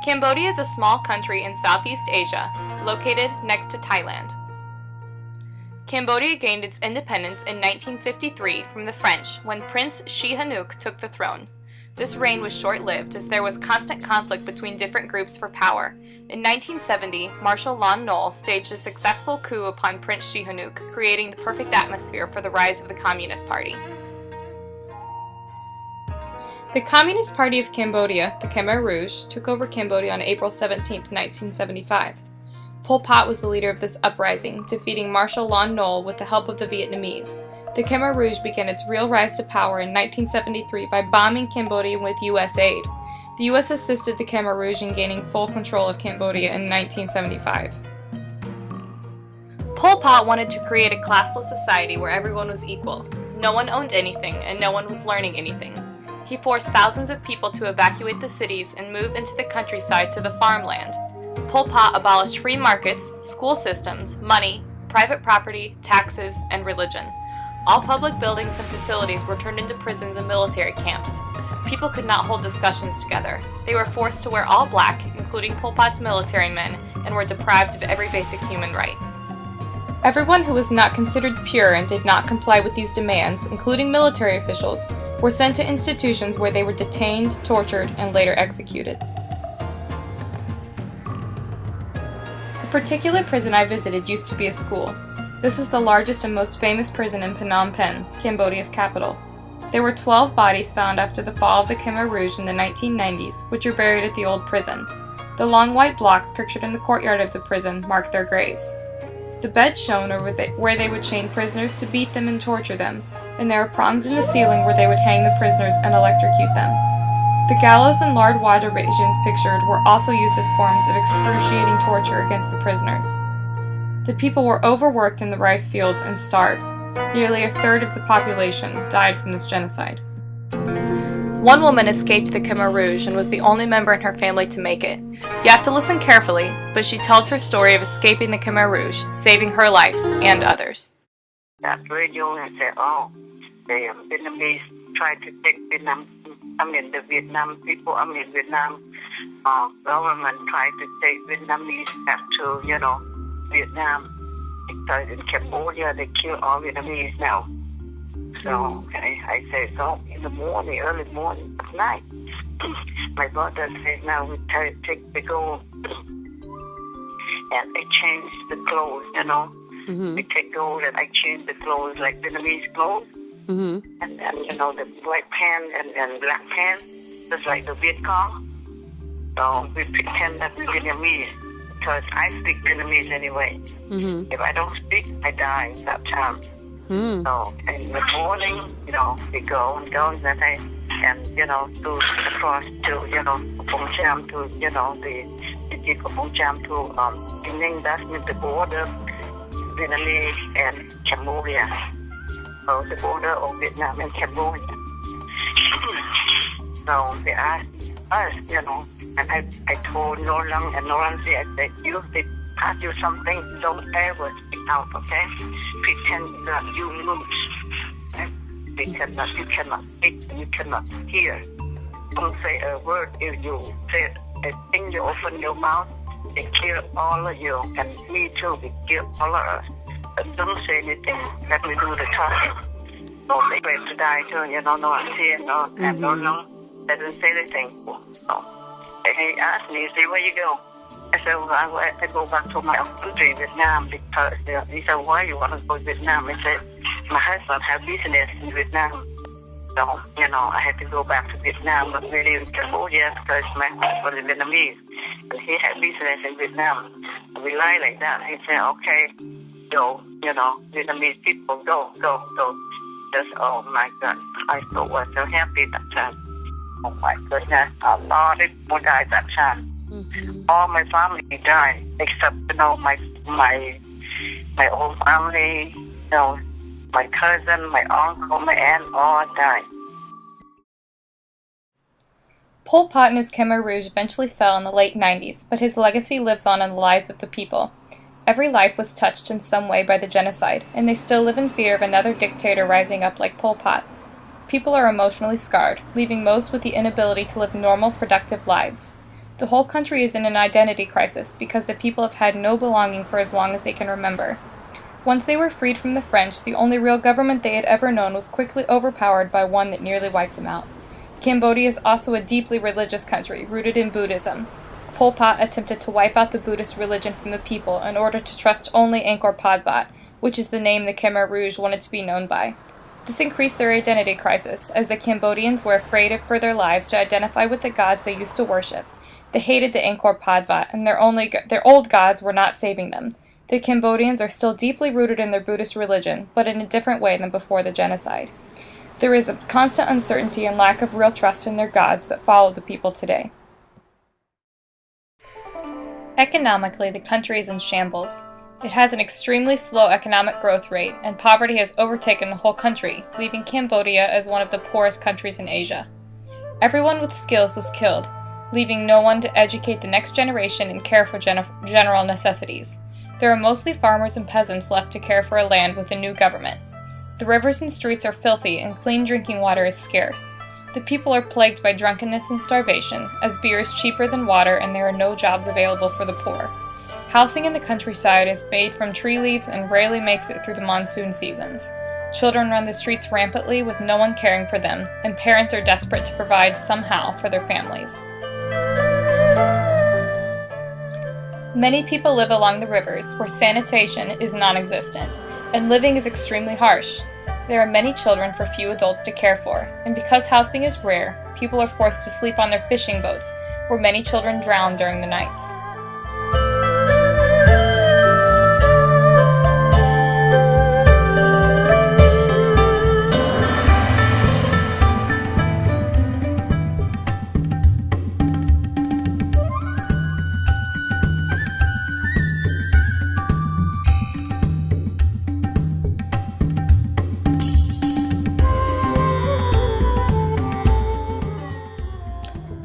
Cambodia is a small country in Southeast Asia, located next to Thailand. Cambodia gained its independence in 1953 from the French when Prince Sihanouk took the throne. This reign was short-lived as there was constant conflict between different groups for power. In 1970, Marshal Lon Nol staged a successful coup upon Prince Sihanouk, creating the perfect atmosphere for the rise of the Communist Party. The Communist Party of Cambodia, the Khmer Rouge, took over Cambodia on April 17, 1975. Pol Pot was the leader of this uprising, defeating Marshal Lon Nol with the help of the Vietnamese. The Khmer Rouge began its real rise to power in 1973 by bombing Cambodia with U.S. aid. The U.S. assisted the Khmer Rouge in gaining full control of Cambodia in 1975. Pol Pot wanted to create a classless society where everyone was equal. No one owned anything, and no one was learning anything. He forced thousands of people to evacuate the cities and move into the countryside to the farmland. Pol Pot abolished free markets, school systems, money, private property, taxes, and religion. All public buildings and facilities were turned into prisons and military camps. People could not hold discussions together. They were forced to wear all black, including Pol Pot's military men, and were deprived of every basic human right. Everyone who was not considered pure and did not comply with these demands, including military officials, were sent to institutions where they were detained, tortured, and later executed. The particular prison I visited used to be a school. This was the largest and most famous prison in Phnom Penh, Cambodia's capital. There were 12 bodies found after the fall of the Khmer Rouge in the 1990s, which are buried at the old prison. The long white blocks pictured in the courtyard of the prison mark their graves. The beds shown are where they would chain prisoners to beat them and torture them, and there are prongs in the ceiling where they would hang the prisoners and electrocute them. The gallows and lard water basins pictured were also used as forms of excruciating torture against the prisoners. The people were overworked in the rice fields and starved. Nearly a third of the population died from this genocide. One woman escaped the Khmer Rouge and was the only member in her family to make it. You have to listen carefully, but she tells her story of escaping the Khmer Rouge, saving her life and others. That radio and said, the Vietnamese tried to take Vietnam, the Vietnam people, Vietnam government tried to take Vietnamese back to, Vietnam. Because in Cambodia, they kill all Vietnamese now. So I say, so in the morning, early morning, at night, my brother said, now we take the gold and I change the clothes, We take gold and I change the clothes like Vietnamese clothes. And then, the white pants and black pants, just like the Viet Cong. So we pretend that we're Vietnamese because I speak Vietnamese anyway. If I don't speak, I die that time. So in the morning, we go and that I to across to, Phom Cham to, the people Phom Cham to, Ninh, that's with the border, Vietnamese and Cambodia. So the border of Vietnam and Cambodia. So they asked us, and I told Nolan and Nolan said, I said, they pass you something, don't ever speak out, okay? Pretend that you lose. Okay? You cannot speak, you cannot hear. Don't say a word. If you say a thing, you open your mouth, they kill all of you, and me too, they kill all of us. But don't say anything, let me do the talking. Don't be afraid to die too, no one see it, and no, they didn't say anything. So, he asked me, say, where you go? I said, well, I go back to my own country, Vietnam, because he said, why you want to go to Vietnam? I said, my husband has business in Vietnam. So, I had to go back to Vietnam, but really in Cambodia because my husband is Vietnamese. And he had business in Vietnam. We lie like that. He said, okay, go, Vietnamese people, go. Just, oh my God, I was so happy that time. Oh my goodness, a lot of people died that time. All my family died, except, my own family, my cousin, my uncle, my aunt, all died. Pol Pot and his Khmer Rouge eventually fell in the late 90s, but his legacy lives on in the lives of the people. Every life was touched in some way by the genocide, and they still live in fear of another dictator rising up like Pol Pot. People are emotionally scarred, leaving most with the inability to live normal, productive lives. The whole country is in an identity crisis because the people have had no belonging for as long as they can remember. Once they were freed from the French, the only real government they had ever known was quickly overpowered by one that nearly wiped them out. Cambodia is also a deeply religious country, rooted in Buddhism. Pol Pot attempted to wipe out the Buddhist religion from the people in order to trust only Angkor Pabat, which is the name the Khmer Rouge wanted to be known by. This increased their identity crisis, as the Cambodians were afraid for their lives to identify with the gods they used to worship. They hated the Angkor Pabat, and their old gods were not saving them. The Cambodians are still deeply rooted in their Buddhist religion, but in a different way than before the genocide. There is a constant uncertainty and lack of real trust in their gods that follow the people today. Economically, the country is in shambles. It has an extremely slow economic growth rate, and poverty has overtaken the whole country, leaving Cambodia as one of the poorest countries in Asia. Everyone with skills was killed, leaving no one to educate the next generation and care for general necessities. There are mostly farmers and peasants left to care for a land with a new government. The rivers and streets are filthy, and clean drinking water is scarce. The people are plagued by drunkenness and starvation, as beer is cheaper than water and there are no jobs available for the poor. Housing in the countryside is made from tree leaves and rarely makes it through the monsoon seasons. Children run the streets rampantly with no one caring for them, and parents are desperate to provide somehow for their families. Many people live along the rivers, where sanitation is non-existent, and living is extremely harsh. There are many children for few adults to care for, and because housing is rare, people are forced to sleep on their fishing boats, where many children drown during the nights.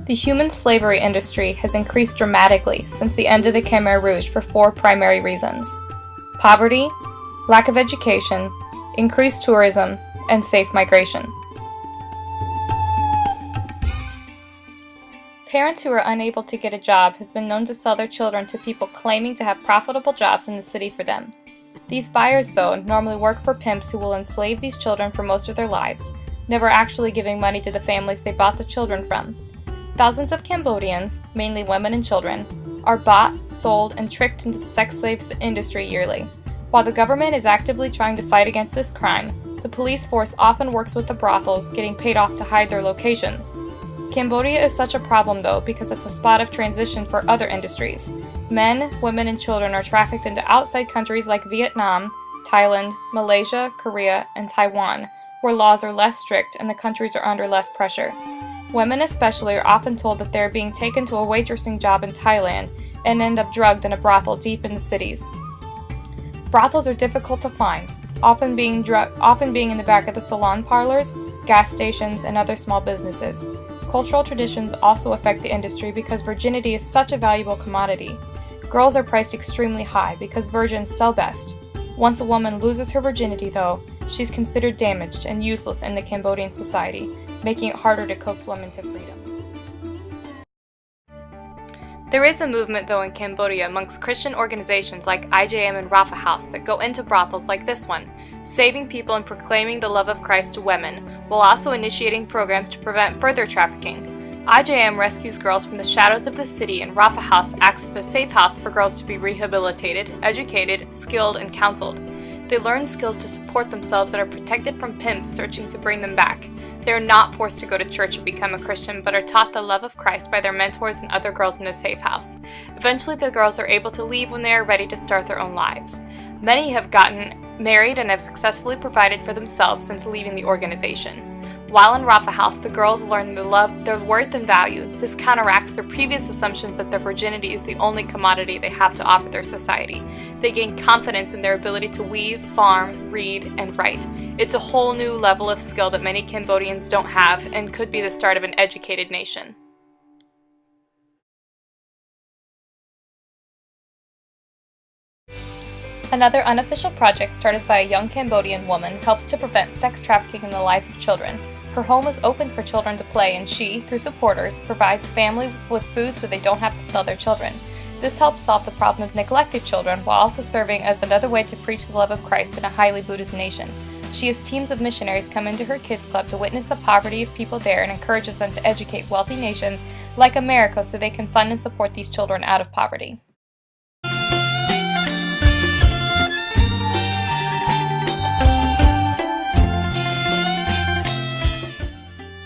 The human slavery industry has increased dramatically since the end of the Khmer Rouge for 4 primary reasons: poverty, lack of education, increased tourism, and safe migration. Parents who are unable to get a job have been known to sell their children to people claiming to have profitable jobs in the city for them. These buyers, though, normally work for pimps who will enslave these children for most of their lives, never actually giving money to the families they bought the children from. Thousands of Cambodians, mainly women and children, are bought, sold, and tricked into the sex slaves industry yearly. While the government is actively trying to fight against this crime, the police force often works with the brothels, getting paid off to hide their locations. Cambodia is such a problem, though, because it's a spot of transition for other industries. Men, women, and children are trafficked into outside countries like Vietnam, Thailand, Malaysia, Korea, and Taiwan, where laws are less strict and the countries are under less pressure. Women especially are often told that they are being taken to a waitressing job in Thailand and end up drugged in a brothel deep in the cities. Brothels are difficult to find, often being in the back of the salon parlors, gas stations, and other small businesses. Cultural traditions also affect the industry because virginity is such a valuable commodity. Girls are priced extremely high because virgins sell best. Once a woman loses her virginity, though, she's considered damaged and useless in the Cambodian society, making it harder to coax women to freedom. There is a movement, though, in Cambodia amongst Christian organizations like IJM and Rafa House that go into brothels like this one, saving people and proclaiming the love of Christ to women, while also initiating programs to prevent further trafficking. IJM rescues girls from the shadows of the city, and Rafa House acts as a safe house for girls to be rehabilitated, educated, skilled, and counseled. They learn skills to support themselves and are protected from pimps searching to bring them back. They are not forced to go to church or become a Christian, but are taught the love of Christ by their mentors and other girls in the safe house. Eventually, the girls are able to leave when they are ready to start their own lives. Many have gotten married and have successfully provided for themselves since leaving the organization. While in Rafa House, the girls learn their worth and value. This counteracts their previous assumptions that their virginity is the only commodity they have to offer their society. They gain confidence in their ability to weave, farm, read, and write. It's a whole new level of skill that many Cambodians don't have and could be the start of an educated nation. Another unofficial project started by a young Cambodian woman helps to prevent sex trafficking in the lives of children. Her home is open for children to play, and she, through supporters, provides families with food so they don't have to sell their children. This helps solve the problem of neglected children while also serving as another way to preach the love of Christ in a highly Buddhist nation. She has teams of missionaries come into her kids club to witness the poverty of people there and encourages them to educate wealthy nations like America so they can fund and support these children out of poverty.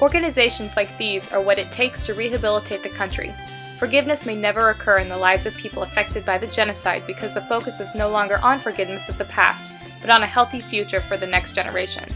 Organizations like these are what it takes to rehabilitate the country. Forgiveness may never occur in the lives of people affected by the genocide because the focus is no longer on forgiveness of the past, but on a healthy future for the next generation.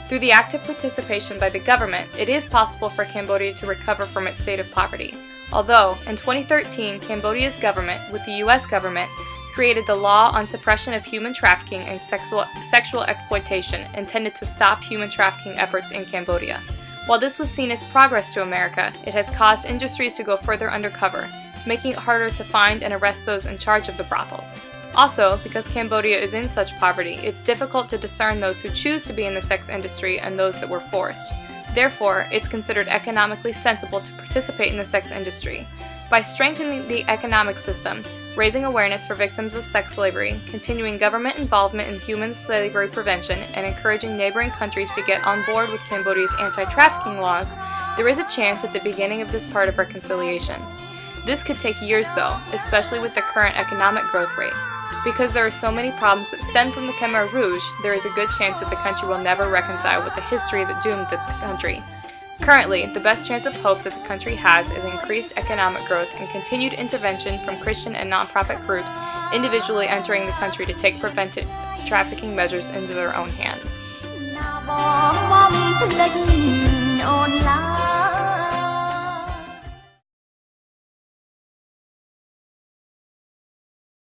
Through the active participation by the government, it is possible for Cambodia to recover from its state of poverty. Although, in 2013, Cambodia's government, with the US government, created the Law on Suppression of Human Trafficking and Sexual Exploitation intended to stop human trafficking efforts in Cambodia. While this was seen as progress to America, it has caused industries to go further undercover, making it harder to find and arrest those in charge of the brothels. Also, because Cambodia is in such poverty, it's difficult to discern those who choose to be in the sex industry and those that were forced. Therefore, it's considered economically sensible to participate in the sex industry. By strengthening the economic system, raising awareness for victims of sex slavery, continuing government involvement in human slavery prevention, and encouraging neighboring countries to get on board with Cambodia's anti-trafficking laws, there is a chance at the beginning of this part of reconciliation. This could take years though, especially with the current economic growth rate. Because there are so many problems that stem from the Khmer Rouge, there is a good chance that the country will never reconcile with the history that doomed the country. Currently, the best chance of hope that the country has is increased economic growth and continued intervention from Christian and nonprofit groups individually entering the country to take preventive trafficking measures into their own hands.